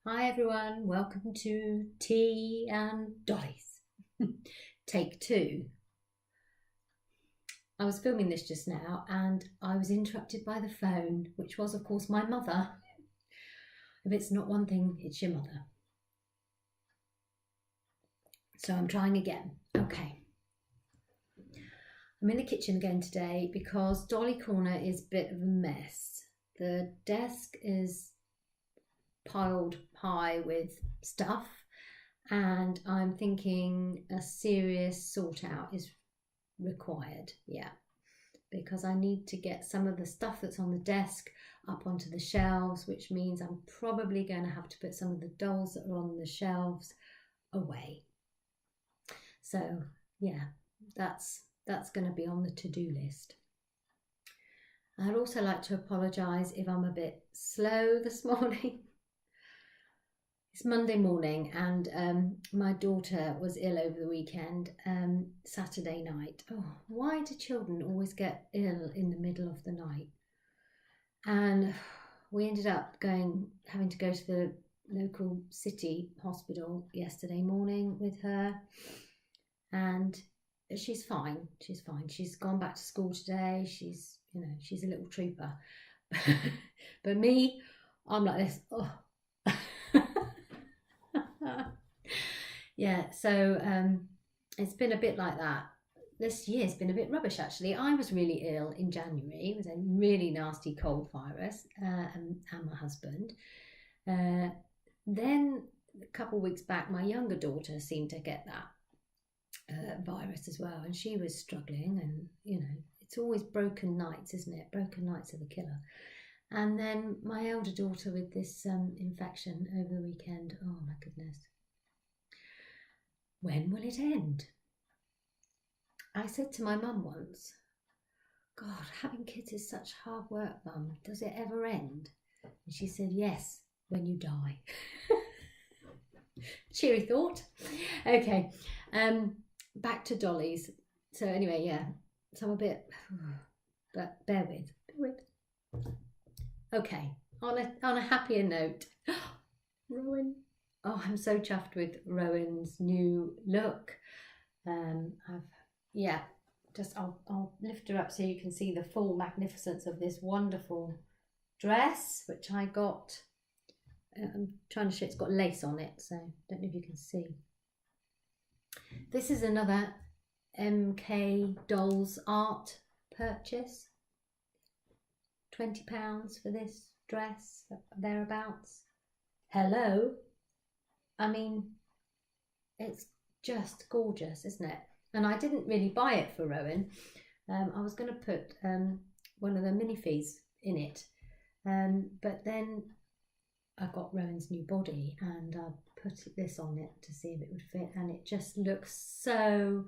Hi everyone, welcome to Tea and Dollies. Take two. I was filming this just now and I was interrupted by the phone, which was of course my mother. If it's not one thing, it's your mother. So I'm trying again. Okay. I'm in the kitchen again today because Dolly Corner is a bit of a mess. The desk is piled high with stuff and I'm thinking a serious sort out is required. Yeah, because I need to get some of the stuff that's on the desk up onto the shelves, which means I'm probably going to have to put some of the dolls that are on the shelves away. So yeah, that's going to be on the to-do list. I'd also like to apologise if I'm a bit slow this morning. It's Monday morning and my daughter was ill over the weekend, Saturday night. Oh, why do children always get ill in the middle of the night? And we ended up having to go to the local city hospital yesterday morning with her, and she's fine. She's fine. She's gone back to school today. She's a little trooper. But me, I'm like this. Oh. Yeah, so it's been a bit like that. This year's been a bit rubbish actually. I was really ill in January. It was a really nasty cold virus, and my husband. Then a couple of weeks back, my younger daughter seemed to get that virus as well, and she was struggling. And it's always broken nights, isn't it? Broken nights are the killer. And then my elder daughter with this infection over the weekend. Oh my goodness. When will it end? I said to my mum once, God, having kids is such hard work, Mum. Does it ever end? And she said, yes, when you die. Cheery thought. Okay, back to Dollies. So anyway, yeah, so I'm a bit, but bear with. Okay, on a happier note, Rowan. Oh, I'm so chuffed with Rowan's new look. I'll lift her up so you can see the full magnificence of this wonderful dress, which I got. I'm trying to show it's got lace on it, so don't know if you can see. This is another MK Dolls art purchase. £20 for this dress, thereabouts. Hello. I mean, it's just gorgeous, isn't it? And I didn't really buy it for Rowan. I was going to put one of the minifigs in it, but then I got Rowan's new body and I put this on it to see if it would fit, and it just looks so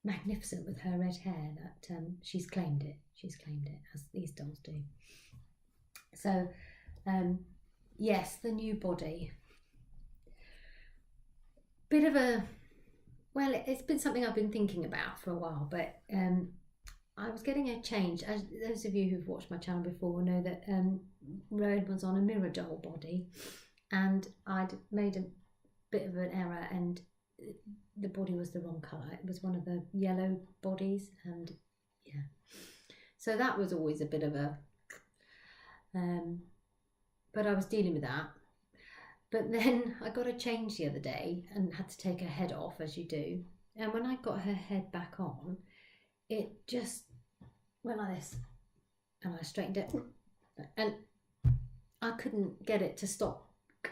magnificent with her red hair that she's claimed it. She's claimed it, as these dolls do. So, yes, the new body. Bit of a, well, it's been something I've been thinking about for a while, but I was getting a change. As those of you who've watched my channel before know that Rowan was on a mirror doll body, and I'd made a bit of an error, and the body was the wrong colour. It was one of the yellow bodies, and yeah, so that was always a bit of a, but I was dealing with that. But then I got a change the other day and had to take her head off, as you do. And when I got her head back on, it just went like this. And I straightened it. And I couldn't get it to stop. I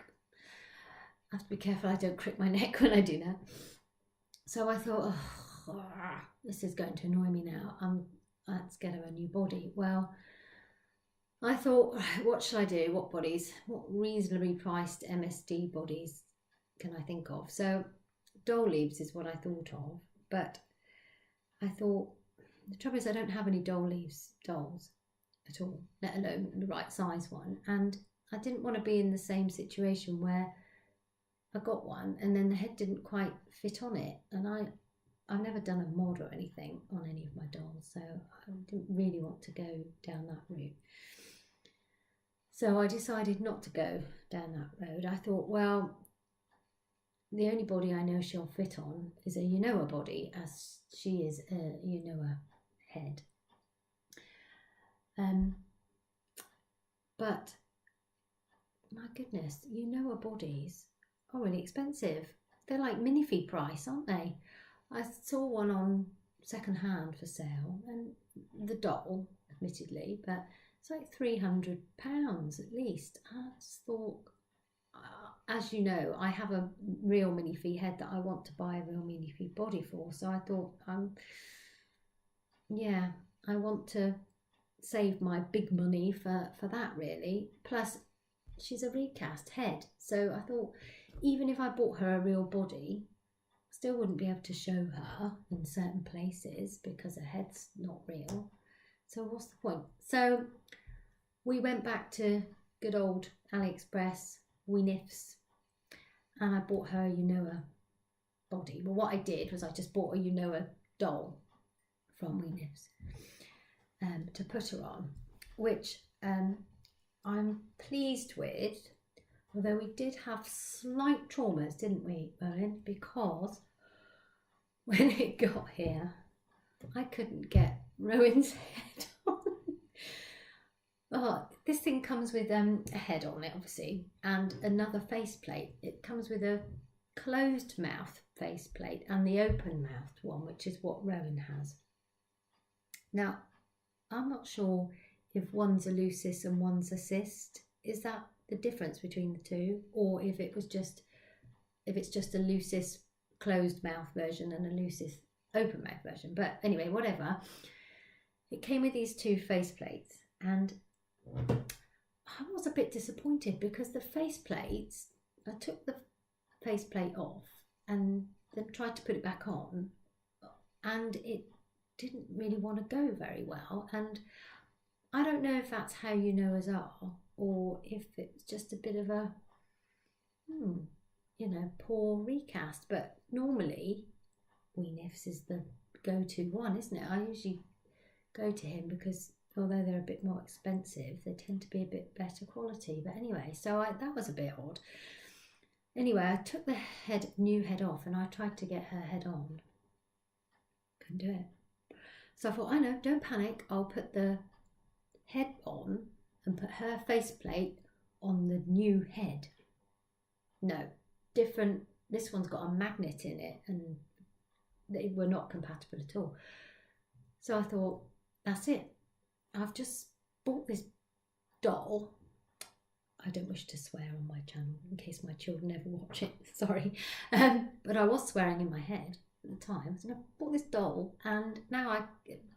have to be careful I don't crick my neck when I do that. So I thought, oh, this is going to annoy me now. Let's get her a new body. Well, I thought, what should I do? What bodies? What reasonably priced MSD bodies can I think of? So Dollies is what I thought of, but I thought, the trouble is I don't have any Dollies dolls at all, let alone the right size one. And I didn't want to be in the same situation where I got one and then the head didn't quite fit on it. And I've never done a mod or anything on any of my dolls, so I didn't really want to go down that route. So I decided not to go down that road. I thought, well, the only body I know she'll fit on is a Unoa body, as she is a Unoa head. But my goodness, Unoa bodies are really expensive. They're like minifee price, aren't they? I saw one on second hand for sale, and the doll, admittedly, but it's like £300 at least. I just thought, as you know, I have a real minifee head that I want to buy a real minifee body for. So I thought, yeah, I want to save my big money for that really. Plus, she's a recast head, so I thought even if I bought her a real body, I still wouldn't be able to show her in certain places because her head's not real. So what's the point? So we went back to good old AliExpress, WeNifs, and I bought her a Unoa body. Well, what I did was I just bought a Unoa doll from WeNifs to put her on, which I'm pleased with, although we did have slight traumas, didn't we, Rowan? Because when it got here, I couldn't get Rowan's head on. Oh, this thing comes with a head on it, obviously, and another faceplate. It comes with a closed mouth faceplate and the open mouthed one, which is what Rowan has. Now, I'm not sure if one's a Lucis and one's a cyst. Is that the difference between the two, or if it's just a Lucis closed mouth version and a Lucis open mouth version? But anyway, whatever. It came with these two faceplates, and I was a bit disappointed because the faceplates, I took the faceplate off and then tried to put it back on, and it didn't really want to go very well. And I don't know if that's how Unoas are, or if it's just a bit of a poor recast. But normally WeNifs is the go-to one, isn't it? I usually go to him because although they're a bit more expensive, they tend to be a bit better quality. But anyway, so that was a bit odd. Anyway, I took the new head off and I tried to get her head on. Couldn't do it. So I thought, I know, don't panic. I'll put the head on and put her faceplate on the new head. No, different. This one's got a magnet in it and they were not compatible at all. So I thought, that's it. I've just bought this doll. I don't wish to swear on my channel in case my children ever watch it. Sorry. But I was swearing in my head at the time. So I bought this doll and now I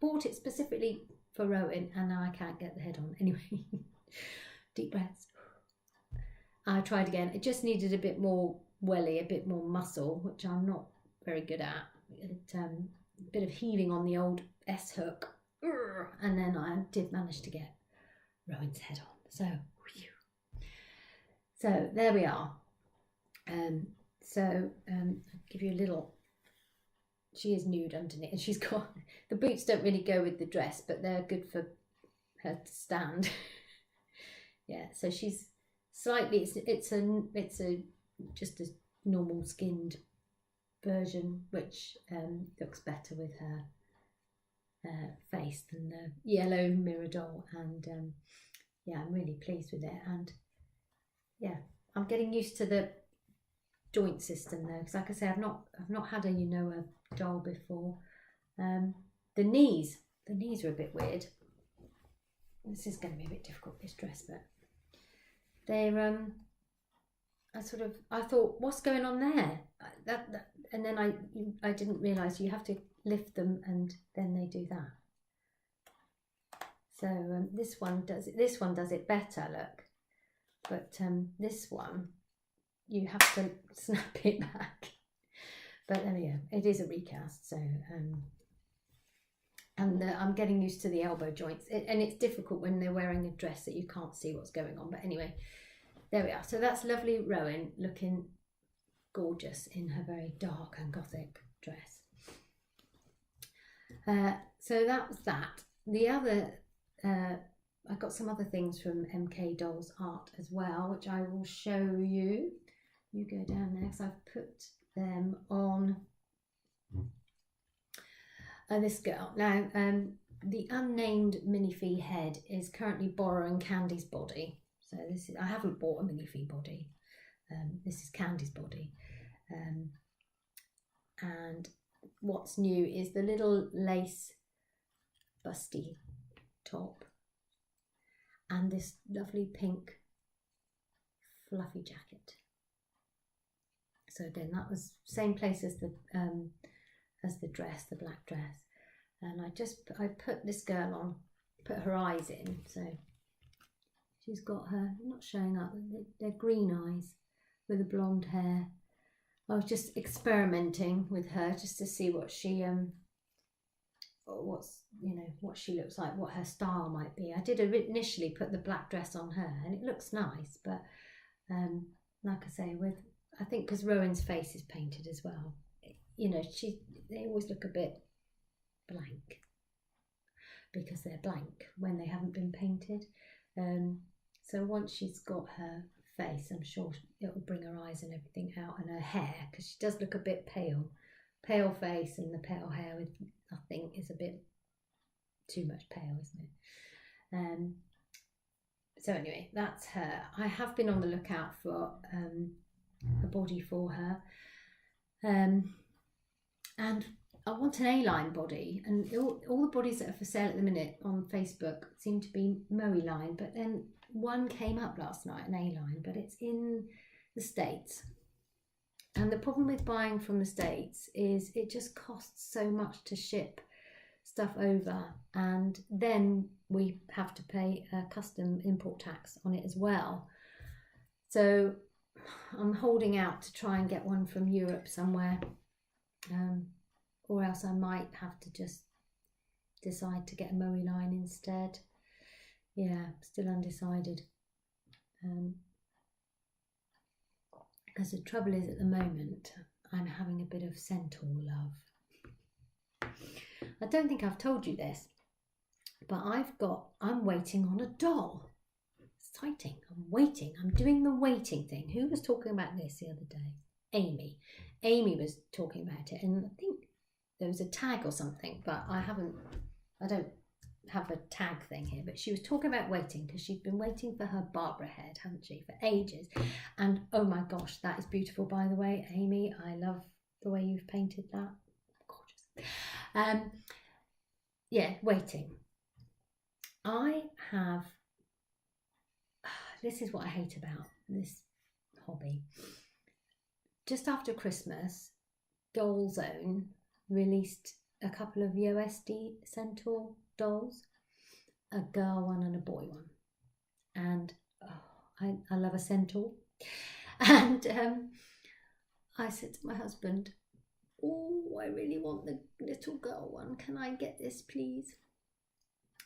bought it specifically for Rowan and now I can't get the head on. Anyway, deep breaths. I tried again. It just needed a bit more welly, a bit more muscle, which I'm not very good at. A bit of heaving on the old S hook. And then I did manage to get Rowan's head on. So there we are. I'll give you a little. She is nude underneath, and she's got the boots. Don't really go with the dress, but they're good for her to stand. Yeah, so she's slightly. It's a just a normal skinned version, which looks better with her face than the yellow mirror doll. And yeah, I'm really pleased with it. And yeah, I'm getting used to the joint system though, because like I say, I've not had a Unoa doll before. The knees are a bit weird. This is going to be a bit difficult, this dress, but they're I thought, what's going on there? And then I didn't realise you have to lift them and then they do that. So this one does it better, look. But this one, you have to snap it back. But there we go. It is a recast, so I'm getting used to the elbow joints. And it's difficult when they're wearing a dress that you can't see what's going on. But anyway, there we are. So that's lovely Rowan looking gorgeous in her very dark and gothic dress. So that was that. The other got some other things from MK Dolls Art as well, which I will show you. You go down there, because I've put them on this girl. Now, the unnamed minifee head is currently borrowing Candy's body. So this is, I haven't bought a minifee body. This is Candy's body. And what's new is the little lace busty top and this lovely pink fluffy jacket. So again, that was same place as the dress, the black dress. And I put this girl on, put her eyes in. So she's got her, not showing up, they're green eyes with the blonde hair. I was just experimenting with her just to see what she what she looks like, what her style might be. I did initially put the black dress on her, and it looks nice, but like I say, I think because Rowan's face is painted as well, you know, they always look a bit blank because they're blank when they haven't been painted. So once she's got her face, I'm sure it will bring her eyes and everything out, and her hair, because she does look a bit pale face, and the pale hair with nothing is a bit too much pale, isn't it? So anyway, that's her. I have been on the lookout for a body for her, and I want an A-line body, and all the bodies that are for sale at the minute on Facebook seem to be Moe-line, but then one came up last night, an A-line, but it's in the States. And the problem with buying from the States is it just costs so much to ship stuff over, and then we have to pay a custom import tax on it as well. So I'm holding out to try and get one from Europe somewhere, or else I might have to just decide to get a Moe-line instead. Yeah, still undecided. Because the trouble is, at the moment, I'm having a bit of centaur love. I don't think I've told you this, but I'm waiting on a doll. Exciting, I'm waiting. I'm doing the waiting thing. Who was talking about this the other day? Amy. Amy was talking about it, and I think there was a tag or something, but I don't have a tag thing here, but she was talking about waiting because she'd been waiting for her Barbara head, hadn't she, for ages. And oh my gosh, that is beautiful, by the way, Amy. I love the way you've painted that. Gorgeous. Yeah, waiting. This is what I hate about this hobby. Just after Christmas, Doll Zone released a couple of USD centaur dolls, a girl one and a boy one, and I love a centaur. And I said to my husband, oh, I really want the little girl one, can I get this please?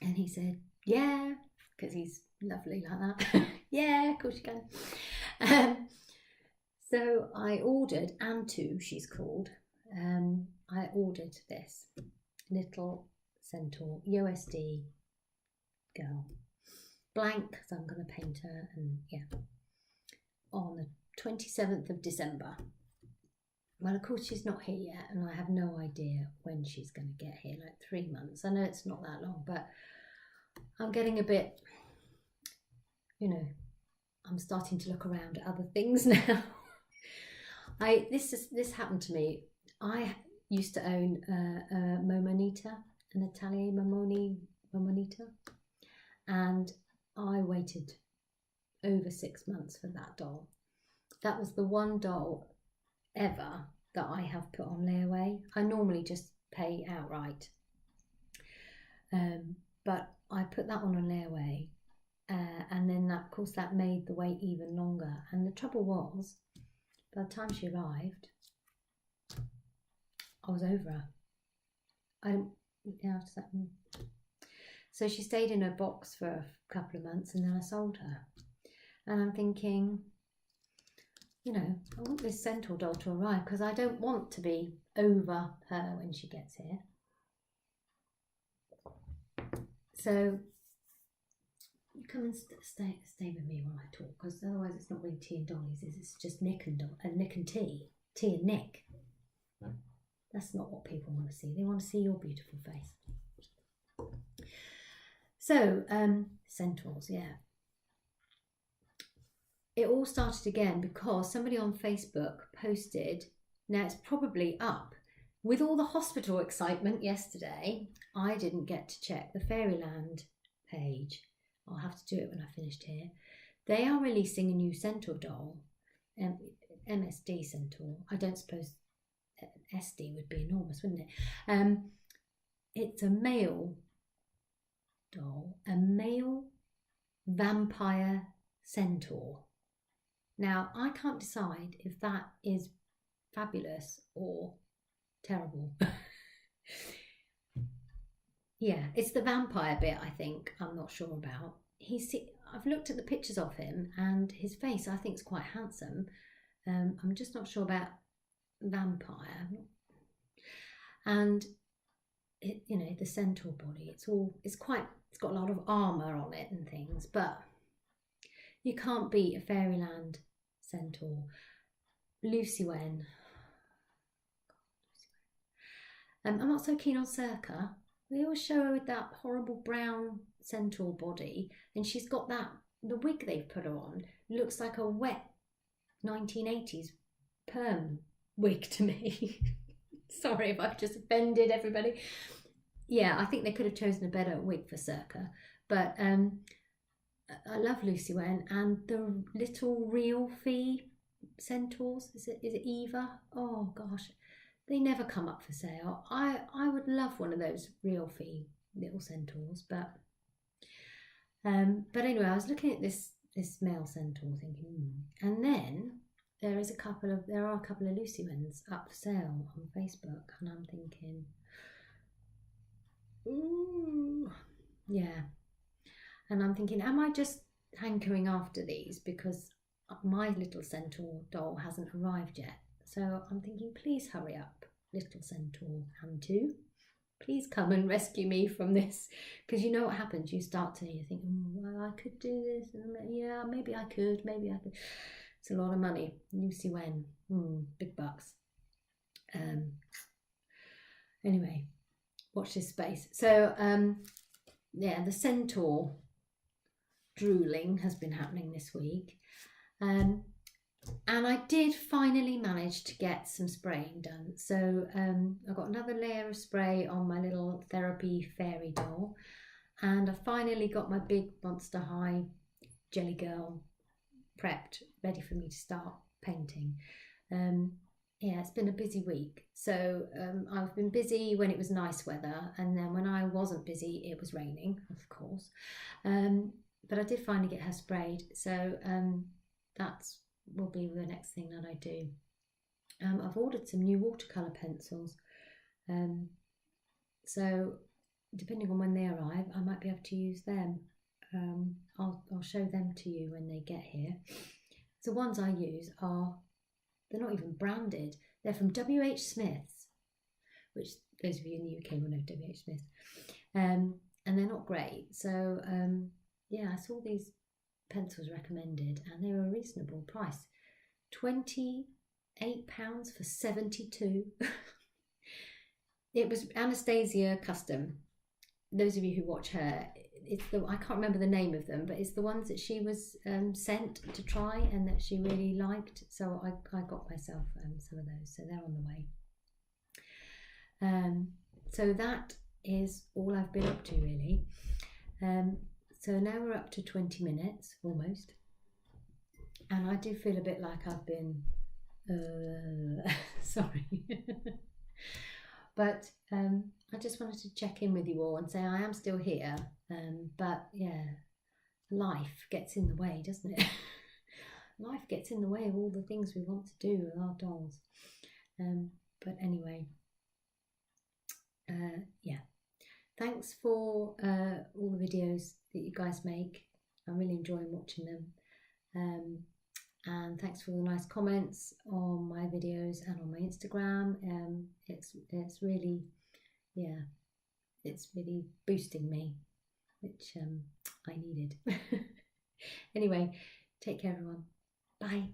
And he said yeah, because he's lovely like that. Yeah, of course you can. So I ordered Antu, she's called. I ordered this little centaur USD girl, blank, because I'm going to paint her, and yeah, on the 27th of December. Well, of course she's not here yet, and I have no idea when she's going to get here, like 3 months. I know it's not that long, but I'm getting a bit, you know, I'm starting to look around at other things now. This happened to me. I used to own a Momonita, an Italian Momonita, and I waited over 6 months for that doll. That was the one doll ever that I have put on layaway. I normally just pay outright, but I put that one on layaway, and then that, of course, that made the wait even longer. And the trouble was, by the time she arrived, I was over her. So she stayed in her box for a couple of months, and then I sold her. And I'm thinking, you know, I want this centaur doll to arrive because I don't want to be over her when she gets here. So come and stay with me while I talk, because otherwise it's not really tea and Dollies, it's just Nick and tea and Nick. That's not what people want to see. They want to see your beautiful face. So, centaurs, yeah. It all started again because somebody on Facebook posted, now it's probably up, with all the hospital excitement yesterday, I didn't get to check the Fairyland page. I'll have to do it when I finished here. They are releasing a new centaur doll, MSD centaur. I don't suppose SD would be enormous, wouldn't it? It's a male doll, a male vampire centaur. Now, I can't decide if that is fabulous or terrible. Yeah, it's the vampire bit, I think, I'm not sure about. I've looked at the pictures of him and his face, I think, is quite handsome. I'm just not sure about vampire. And the centaur body, it's got a lot of armour on it and things, but you can't beat a Fairyland centaur. Lucy Wen. I'm not so keen on Circa. They always show her with that horrible brown centaur body, and she's got the wig they've put her on looks like a wet 1980s perm wig to me. Sorry if I've just offended everybody. Yeah, I think they could have chosen a better wig for Circa, but I love Lucy Wen and the little real fee centaurs. Is it Eva? Oh gosh, they never come up for sale. I would love one of those real fee little centaurs, but anyway, I was looking at this male centaur thinking, and then there are a couple of Lucy Wens up for sale on Facebook, and I'm thinking, ooh, yeah. And I'm thinking, am I just hankering after these because my little centaur doll hasn't arrived yet? So I'm thinking, please hurry up, little centaur Hantu. Please come and rescue me from this. Because you know what happens? You think, well, I could do this. Yeah, maybe I could. It's a lot of money. Lucy Wen, big bucks. Anyway, watch this space. So, yeah, the centaur drooling has been happening this week. And I did finally manage to get some spraying done. So I got another layer of spray on my little therapy fairy doll. And I finally got my big Monster High Jelly Girl prepped, ready for me to start painting. Yeah, it's been a busy week. So I've been busy when it was nice weather, and then when I wasn't busy, it was raining, of course. But I did finally get her sprayed, so that's will be the next thing that I do. I've ordered some new watercolour pencils, so depending on when they arrive, I might be able to use them. I'll show them to you when they get here. The ones I use they're not even branded. They're from WH Smith's, which those of you in the UK will know WH Smith, and they're not great. So yeah, I saw these pencils recommended and they were a reasonable price. £28 for 72. It was Anastasia Custom. Those of you who watch her, I can't remember the name of them, but it's the ones that she was sent to try and that she really liked. So I got myself some of those. So they're on the way. So that is all I've been up to really. So now we're up to 20 minutes almost. And I do feel a bit like I've been, sorry. But I just wanted to check in with you all and say I am still here. But yeah, life gets in the way, doesn't it? Life gets in the way of all the things we want to do with our dolls. But anyway, yeah. Thanks for all the videos that you guys make. I'm really enjoying watching them. And thanks for the nice comments on my videos and on my Instagram. It's really, yeah, it's really boosting me, which I needed. Anyway, take care, everyone. Bye.